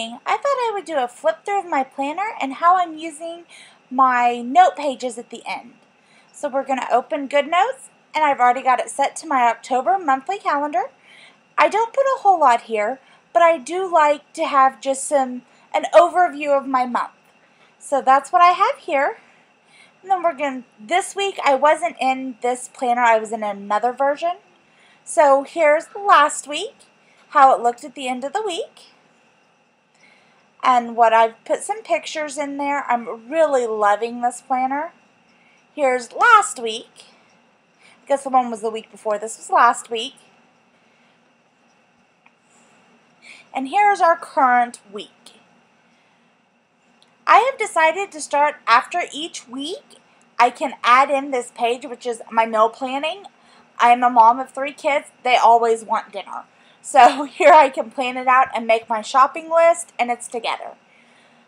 evening, I thought I would do a flip through of my planner and how I'm using my note pages at the end. So we're going to open GoodNotes, and I've already got it set to my October monthly calendar. I don't put a whole lot here, but I do like to have just an overview of my month. So that's what I have here. And then this week I wasn't in this planner, I was in another version. So here's last week, how it looked at the end of the week. And what I've put some pictures in there. I'm really loving this planner. Here's last week. I guess the one was the week before. This was last week. And here's our current week. I have decided to start after each week. I can add in this page, which is my meal planning. I am a mom of 3 kids. They always want dinner. So here I can plan it out and make my shopping list, and it's together.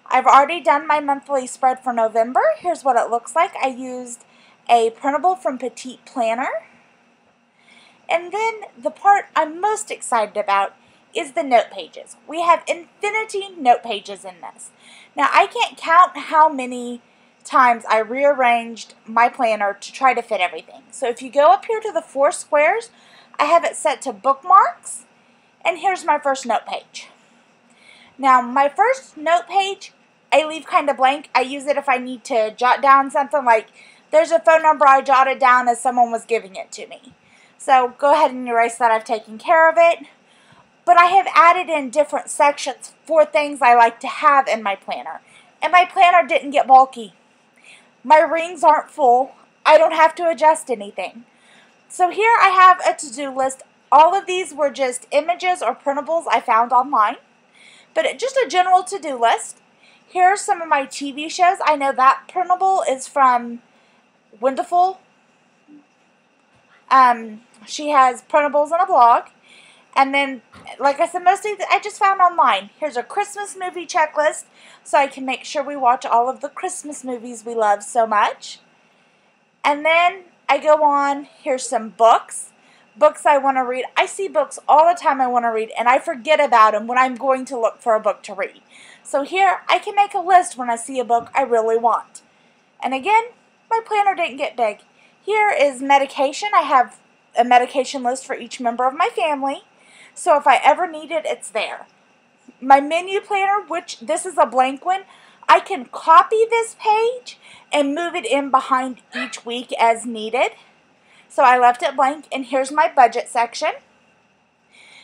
I've already done my monthly spread for November. Here's what it looks like. I used a printable from Petite Planner. And then the part I'm most excited about is the note pages. We have infinity note pages in this. Now I can't count how many times I rearranged my planner to try to fit everything. So if you go up here to the 4 squares, I have it set to bookmarks, and here's my first note page. Now my first note page, I leave kind of blank. I use it if I need to jot down something, like there's a phone number I jotted down as someone was giving it to me. So go ahead and erase that. I've taken care of it. But I have added in different sections for things I like to have in my planner. And my planner didn't get bulky. My rings aren't full. I don't have to adjust anything. So here I have a to-do list. All of these were just images or printables I found online. But just a general to-do list. Here are some of my TV shows. I know that printable is from Wonderful. She has printables and a blog. And then, like I said, most of these I just found online. Here's a Christmas movie checklist, so I can make sure we watch all of the Christmas movies we love so much. And then I go on, here's some books. Books I want to read. I see books all the time I want to read, and I forget about them when I'm going to look for a book to read. So here, I can make a list when I see a book I really want. And again, my planner didn't get big. Here is medication. I have a medication list for each member of my family. So if I ever need it, it's there. My menu planner, which this is a blank one, I can copy this page and move it in behind each week as needed. So I left it blank, and here's my budget section.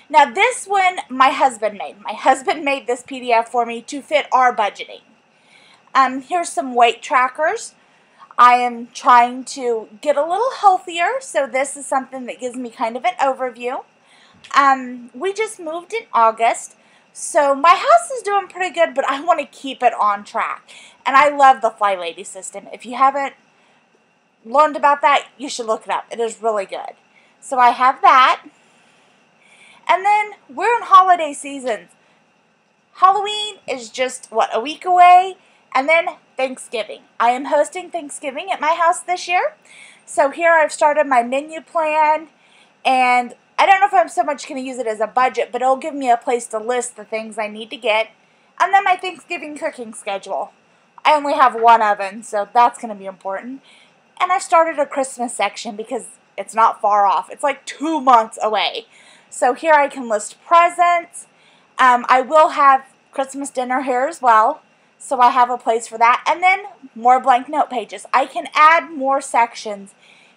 Now this one my husband made. My husband made this PDF for me to fit our budgeting. Here's some weight trackers. I am trying to get a little healthier, so this is something that gives me kind of an overview. We just moved in August, so my house is doing pretty good, but I want to keep it on track. And I love the Fly Lady system. If you haven't learned about that, you should look it up. It is really good. So I have that. And then we're in holiday seasons. Halloween is just, a week away? And then Thanksgiving. I am hosting Thanksgiving at my house this year. So here I've started my menu plan, and I don't know if I'm so much going to use it as a budget, but it'll give me a place to list the things I need to get. And then my Thanksgiving cooking schedule. I only have 1 oven, so that's going to be important. And I've started a Christmas section because it's not far off. It's like 2 months away. So here I can list presents. I will have Christmas dinner here as well. So I have a place for that. And then more blank note pages. I can add more sections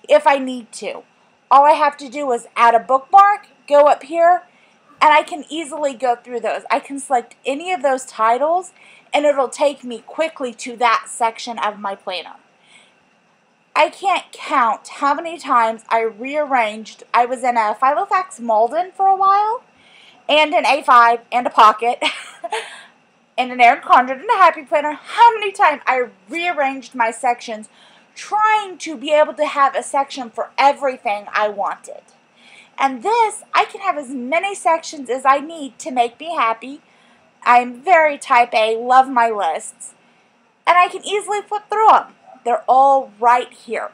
if I need to. All I have to do is add a bookmark, go up here, and I can easily go through those. I can select any of those titles, and it'll take me quickly to that section of my planner. I can't count how many times I rearranged. I was in a Filofax Malden for a while, and an A5, and a Pocket, and an Erin Condren, and a Happy Planner. How many times I rearranged my sections, trying to be able to have a section for everything I wanted. And this, I can have as many sections as I need to make me happy. I'm very type A, love my lists. And I can easily flip through them. They're all right here.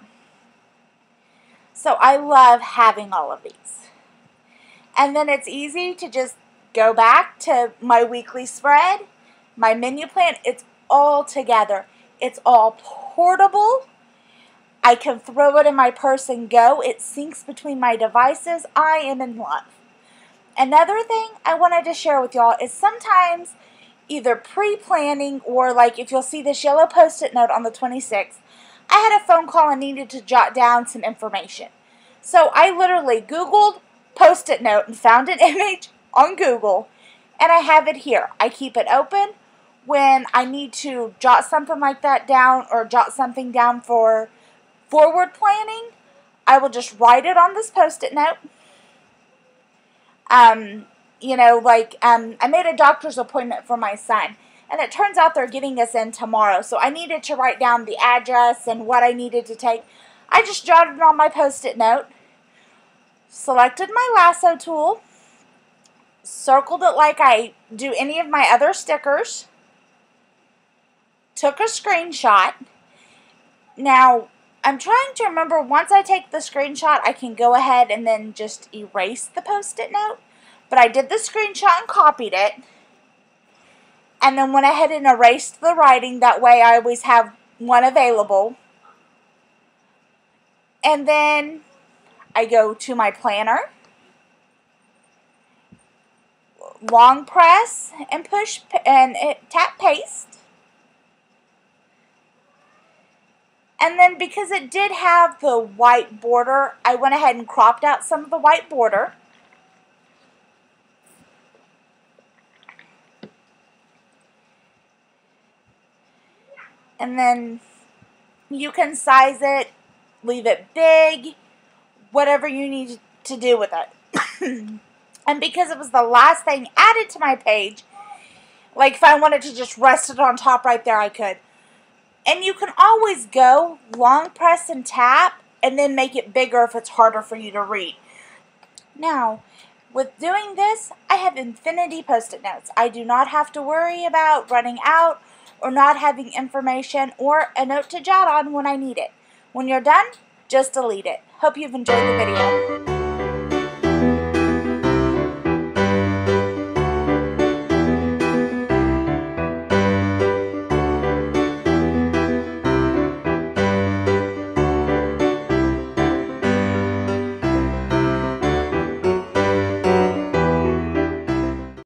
So I love having all of these. And then it's easy to just go back to my weekly spread my menu plan, it's all together. It's all portable. I can throw it in my purse and go. It syncs between my devices. I am in love. Another thing I wanted to share with y'all is sometimes either pre-planning or like if you'll see this yellow post-it note on the 26th, I had a phone call and needed to jot down some information. So I literally Googled post-it note and found an image on Google, and I have it here. I keep it open when I need to jot something like that down or jot something down for forward planning. I will just write it on this post-it note. You know, like, I made a doctor's appointment for my son, and it turns out they're getting us in tomorrow, so I needed to write down the address and what I needed to take. I just jotted it on my post-it note, selected my lasso tool, circled it like I do any of my other stickers, took a screenshot. Now, I'm trying to remember, once I take the screenshot, I can go ahead and then just erase the post-it note. But I did the screenshot and copied it. And then went ahead and erased the writing. That way I always have one available. And then I go to my planner. Long press and push and tap paste. And then because it did have the white border, I went ahead and cropped out some of the white border. And then you can size it, leave it big, whatever you need to do with it. And because it was the last thing added to my page, like if I wanted to just rest it on top right there, I could. And you can always go long press and tap and then make it bigger if it's harder for you to read. Now, with doing this, I have infinity post-it notes. I do not have to worry about running out or not having information or a note to jot on when I need it. When you're done, just delete it. Hope you've enjoyed the video.